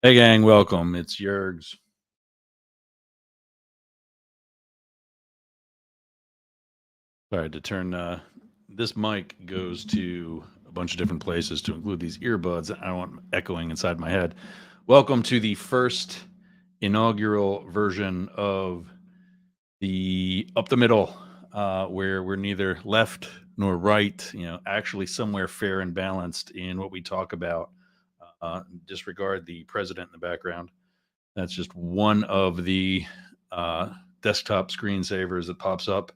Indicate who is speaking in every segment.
Speaker 1: Hey gang, welcome. It's Yergz. Sorry to turn this mic goes to a bunch of different places to include these earbuds. I don't want echoing inside my head. Welcome to the first inaugural version of the up the middle, where we're neither left nor right, actually somewhere fair and balanced in what we talk about. Disregard the president in the background. That's just one of the uh, desktop screensavers that pops up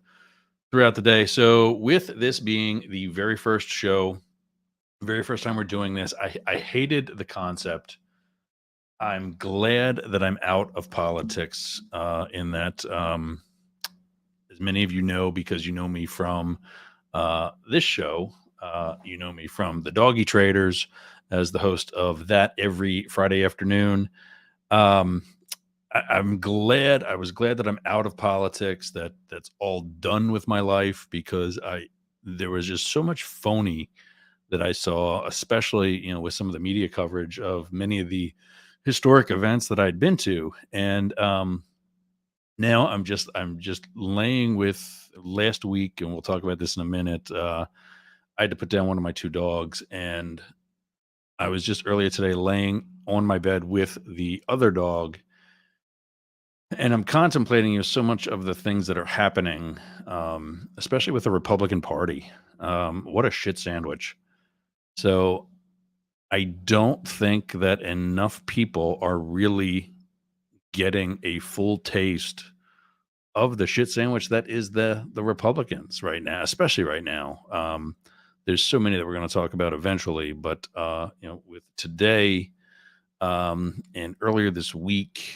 Speaker 1: throughout the day. So, with this being the very first show, very first time we're doing this, I hated the concept. I'm glad that I'm out of politics, in that, as many of you know, because you know me from this show, you know me from the Doggy Traders as the host of that every Friday afternoon. Um, I'm glad. I was glad that I'm out of politics. That's all done with my life because I there was just so much phony that I saw, especially with some of the media coverage of many of the historic events that I'd been to, and now I'm just laying with last week, and we'll talk about this in a minute. I had to put down one of my two dogs, and I was just earlier today laying on my bed with the other dog, and I'm contemplating so much of the things that are happening, especially with the Republican Party. What a shit sandwich. So I don't think that enough people are really getting a full taste of the shit sandwich that is the Republicans right now, especially right now. There's so many that we're going to talk about eventually, but with today and earlier this week,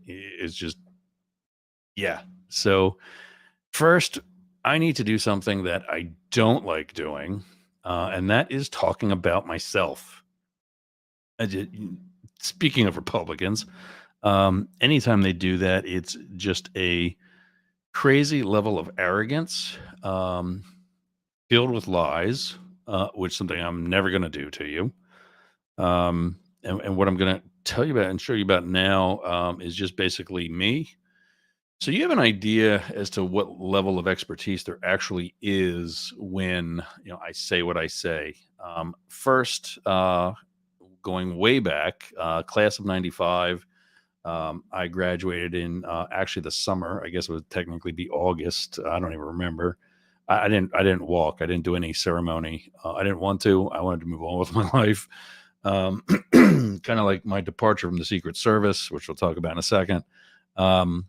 Speaker 1: it's just yeah. So first, I need to do something that I don't like doing, and that is talking about myself. I did, speaking of Republicans, anytime they do that, it's just a crazy level of arrogance, filled with lies, which is something I'm never going to do to you. And what I'm going to tell you about and show you about now is just basically me. So you have an idea as to what level of expertise there actually is when I say what I say. First, going way back, class of '95. I graduated in actually the summer. I guess it would technically be August. I don't even remember. I didn't walk. I didn't do any ceremony. I didn't want to. I wanted to move on with my life. Kind of like my departure from the Secret Service, which we'll talk about in a second. Um,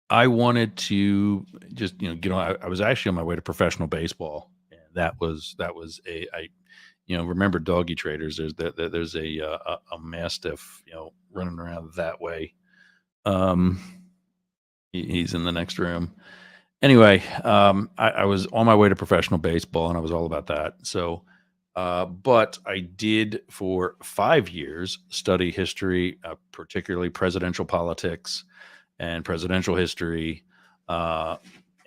Speaker 1: I wanted to just get on. I was actually on my way to professional baseball, and that was I remember Doggy Traders. There's a mastiff running around that way. Um, he's in the next room. Anyway, I was on my way to professional baseball, and I was all about that. So, but I did for 5 years study history, particularly presidential politics and presidential history, uh,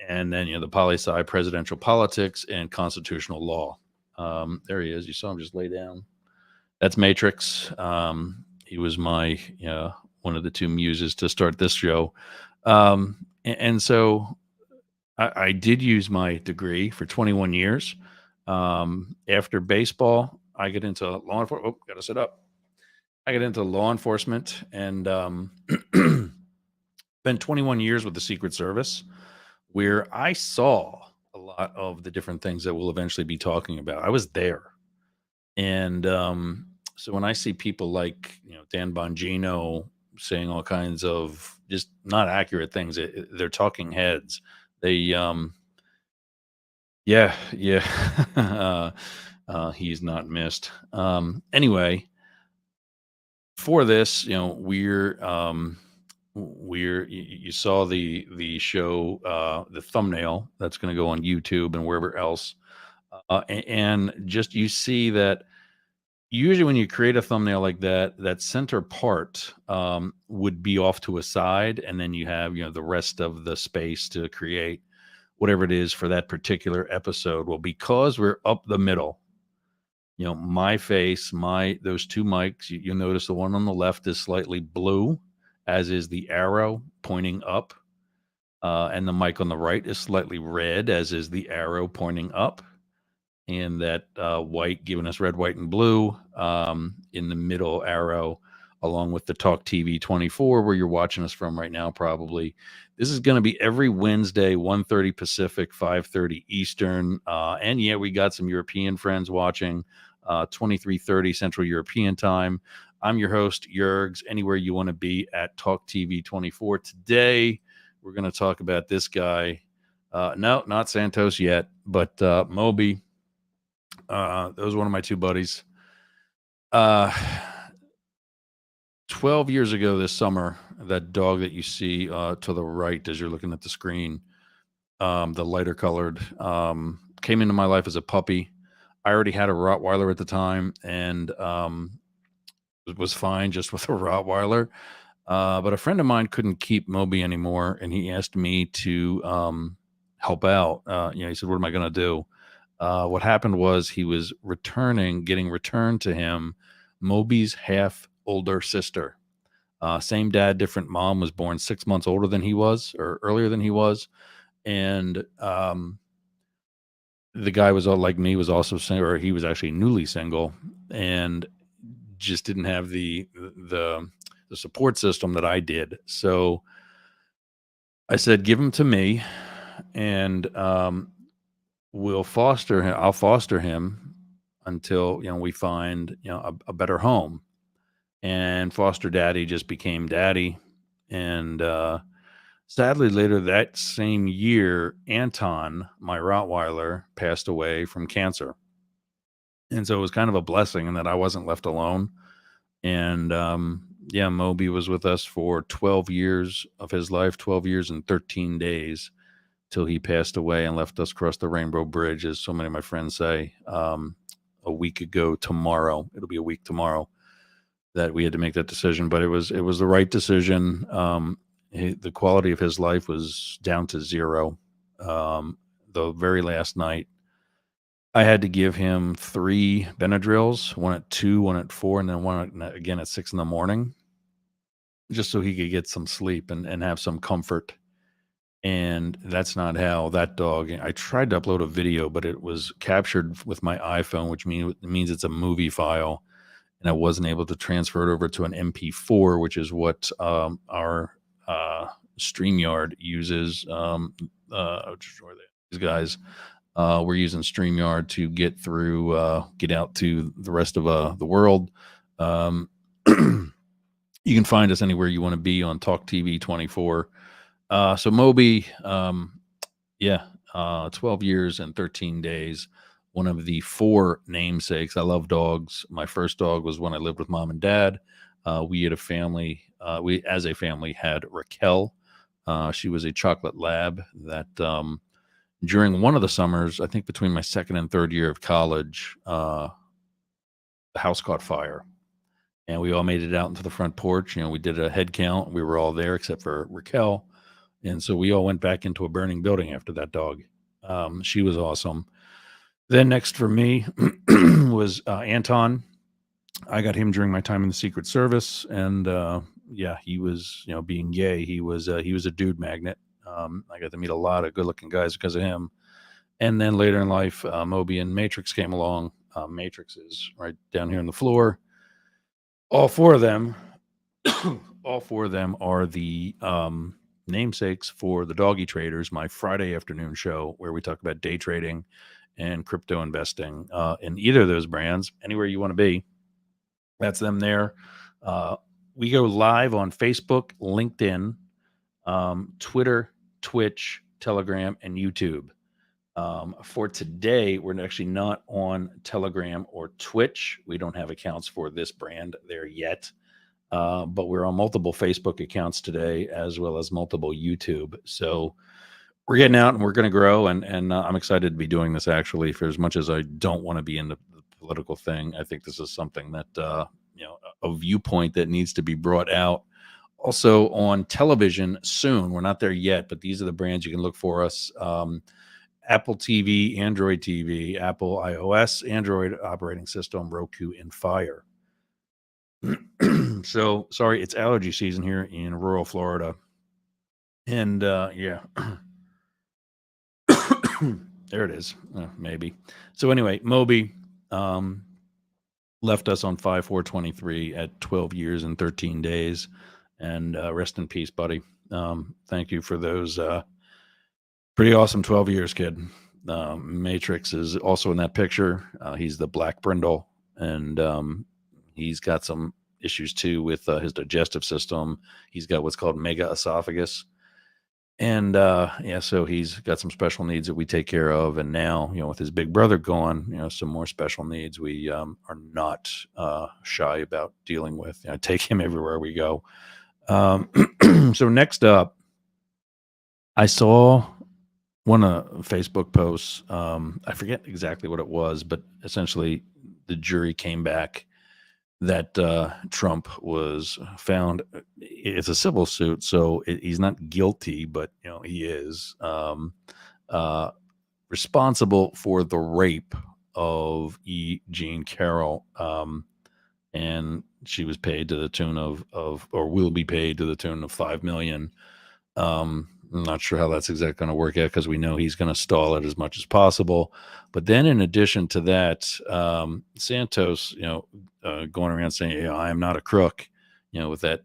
Speaker 1: and then the poli sci presidential politics and constitutional law. There he is. You saw him just lay down. That's Matrix. He was my one of the two muses to start this show, and so I did use my degree for 21 years. After baseball, I get into law enforcement. Oh, gotta sit up. I get into law enforcement and spent 21 years with the Secret Service, where I saw a lot of the different things that we'll eventually be talking about. I was there. And so when I see people like Dan Bongino saying all kinds of just not accurate things, they're talking heads. They yeah. He's not missed. Anyway, for this, you saw the show, the thumbnail that's going to go on YouTube and wherever else, and just you see that usually when you create a thumbnail like that, that center part would be off to a side, and then you have the rest of the space to create whatever it is for that particular episode. Well, because we're up the middle, my face, those two mics. You'll notice the one on the left is slightly blue, as is the arrow pointing up, and the mic on the right is slightly red, as is the arrow pointing up, and that white giving us red, white, and blue in the middle arrow, along with the Talk TV 24, where you're watching us from right now, probably. This is going to be every Wednesday, 1:30 Pacific, 5:30 Eastern. And yeah, we got some European friends watching, 23:30 Central European time. I'm your host, Yergz, anywhere you want to be at Talk TV 24. Today, we're going to talk about this guy. No, not Santos yet, but Moby. That was one of my two buddies. 12 years ago this summer, that dog that you see to the right as you're looking at the screen, the lighter colored, came into my life as a puppy. I already had a Rottweiler at the time, and it was fine just with a Rottweiler. But a friend of mine couldn't keep Moby anymore, and he asked me to help out. He said, "What am I going to do?" What happened was he was getting returned to him, Moby's half older sister. Same dad, different mom, was born 6 months older than he was, or earlier than he was. And the guy was like me, was also single, or he was actually newly single, and just didn't have the support system that I did. So I said, give him to me, and we'll foster him. I'll foster him until we find a better home. And foster daddy just became daddy. And sadly, later that same year, Anton, my Rottweiler, passed away from cancer. And so it was kind of a blessing in that I wasn't left alone. And Moby was with us for 12 years of his life, 12 years and 13 days, till he passed away and left us across the Rainbow Bridge, as so many of my friends say. A week ago tomorrow, it'll be a week tomorrow that we had to make that decision, but it was the right decision. The quality of his life was down to zero. The very last night, I had to give him 3 Benadryls, one at 2, one at 4, and then one again at 6 in the morning, just so he could get some sleep and have some comfort. And that's not how that dog. I tried to upload a video, but it was captured with my iPhone, which means it's a movie file, and I wasn't able to transfer it over to an MP4, which is what our StreamYard uses. These guys we're using StreamYard to get out to the rest of the world. You can find us anywhere you want to be on Talk TV 24. So Moby, 12 years and 13 days. One of the 4 namesakes. I love dogs. My first dog was when I lived with mom and dad. We had a family. We, as a family, had Raquel. She was a chocolate lab that during one of the summers, I think between my second and third year of college, the house caught fire. And we all made it out into the front porch. We did a head count. We were all there except for Raquel. And so we all went back into a burning building after that dog. She was awesome. Then next for me was Anton. I got him during my time in the Secret Service, and he was, being gay, he was a dude magnet. I got to meet a lot of good-looking guys because of him. And then later in life, Moby and Matrix came along. Matrix is right down here on the floor. All 4 of them, are the namesakes for the Doggy Traders, my Friday afternoon show where we talk about day trading and crypto investing in either of those brands. Anywhere you want to be, that's them there. We go live on Facebook, LinkedIn, Twitter, Twitch, Telegram, and YouTube. For today, we're actually not on Telegram or Twitch. We don't have accounts for this brand there yet. But we're on multiple Facebook accounts today, as well as multiple YouTube. So we're getting out and we're going to grow. And I'm excited to be doing this, actually, for as much as I don't want to be in the political thing. I think this is something that, a viewpoint that needs to be brought out. Also on television soon. We're not there yet, but these are the brands you can look for us. Apple TV, Android TV, Apple iOS, Android operating system, Roku, and Fire. So sorry, it's allergy season here in rural Florida, and yeah, there it is. Maybe. So anyway, Moby um, left us on 5/4/23 at 12 years and 13 days, and rest in peace, buddy. Thank you for those pretty awesome 12 years, kid. Matrix is also in that picture. He's the Black Brindle, and he's got some issues too with his digestive system. He's got what's called mega esophagus. And yeah, so he's got some special needs that we take care of. And now, with his big brother gone, some more special needs we are not shy about dealing with. Take him everywhere we go. Um, so next up, I saw one Facebook posts. I forget exactly what it was, but essentially the jury came back that Trump was found. It's a civil suit, so he's not guilty, but he is uh, responsible for the rape of E. Jean Carroll, and she was paid to the tune of or will be paid to the tune of $5 million. I'm not sure how that's exactly going to work out because we know he's going to stall it as much as possible. But then, in addition to that, Santos, going around saying, "I am not a crook," with that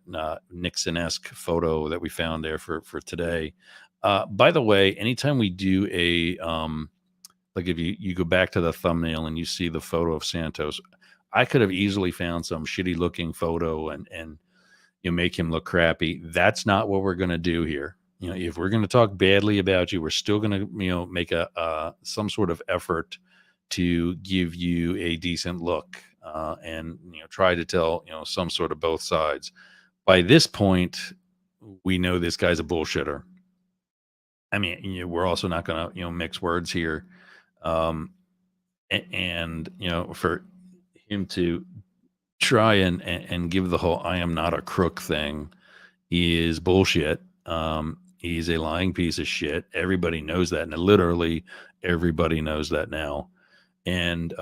Speaker 1: Nixon-esque photo that we found there for today. By the way, anytime we do like if you go back to the thumbnail and you see the photo of Santos, I could have easily found some shitty looking photo and make him look crappy. That's not what we're going to do here. If we're going to talk badly about you, we're still going to, make a some sort of effort to give you a decent look, and try to tell some sort of both sides. By this point, we know this guy's a bullshitter. I mean, we're also not going to mix words here, um, and for him to try and give the whole "I am not a crook" thing is bullshit. He's a lying piece of shit. Everybody knows that, and literally everybody knows that now. And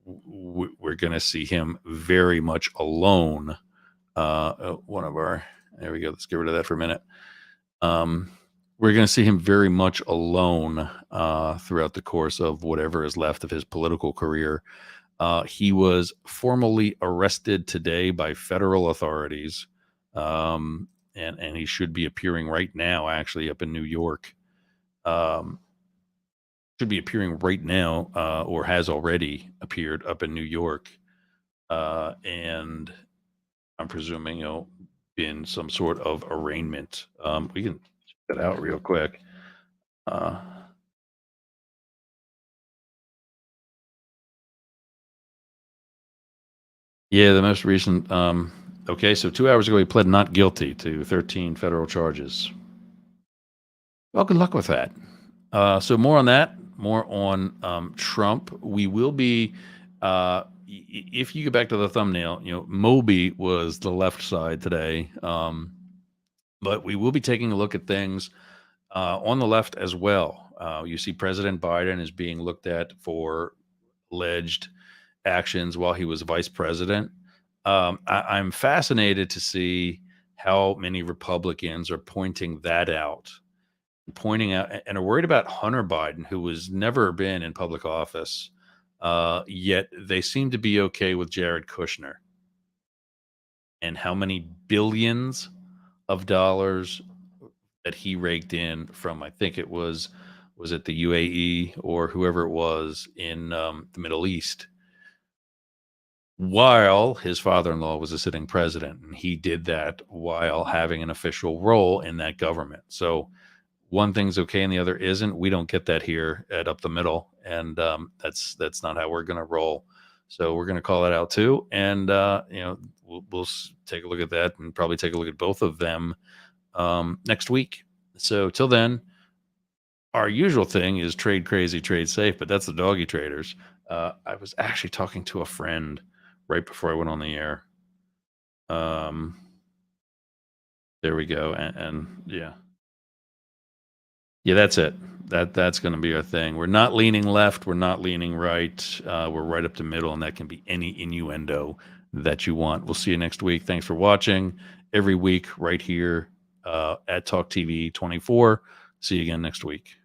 Speaker 1: we're going to see him very much alone. One of our there we go. Let's get rid of that for a minute. We're going to see him very much alone throughout the course of whatever is left of his political career. He was formally arrested today by federal authorities, and he should be appearing right now, actually, up in New York. Um, should be appearing right now, or has already appeared up in New York, and I'm presuming in some sort of arraignment. We can check that out real quick. Uh, yeah, the most recent. Okay, so 2 hours ago, he pled not guilty to 13 federal charges. Well, good luck with that. So more on that, more on Trump. We will be, if you go back to the thumbnail, Moby was the left side today, but we will be taking a look at things on the left as well. You see, President Biden is being looked at for alleged actions while he was vice president. I'm fascinated to see how many Republicans are pointing that out, pointing out, and are worried about Hunter Biden, who has never been in public office, yet they seem to be okay with Jared Kushner and how many billions of dollars that he raked in from, I think it was it the UAE or whoever it was in the Middle East, while his father-in-law was a sitting president, and he did that while having an official role in that government. So one thing's okay and the other isn't. We don't get that here at Up the Middle, and that's not how we're going to roll. So we're going to call that out too, and we'll take a look at that and probably take a look at both of them next week. So till then, our usual thing is trade crazy, trade safe, but that's the Doggy Traders. I was actually talking to a friend right before I went on the air. Um, there we go, and yeah. Yeah, that's it. That's going to be our thing. We're not leaning left. We're not leaning right. We're right up the middle, and that can be any innuendo that you want. We'll see you next week. Thanks for watching. Every week, right here at Talk TV 24. See you again next week.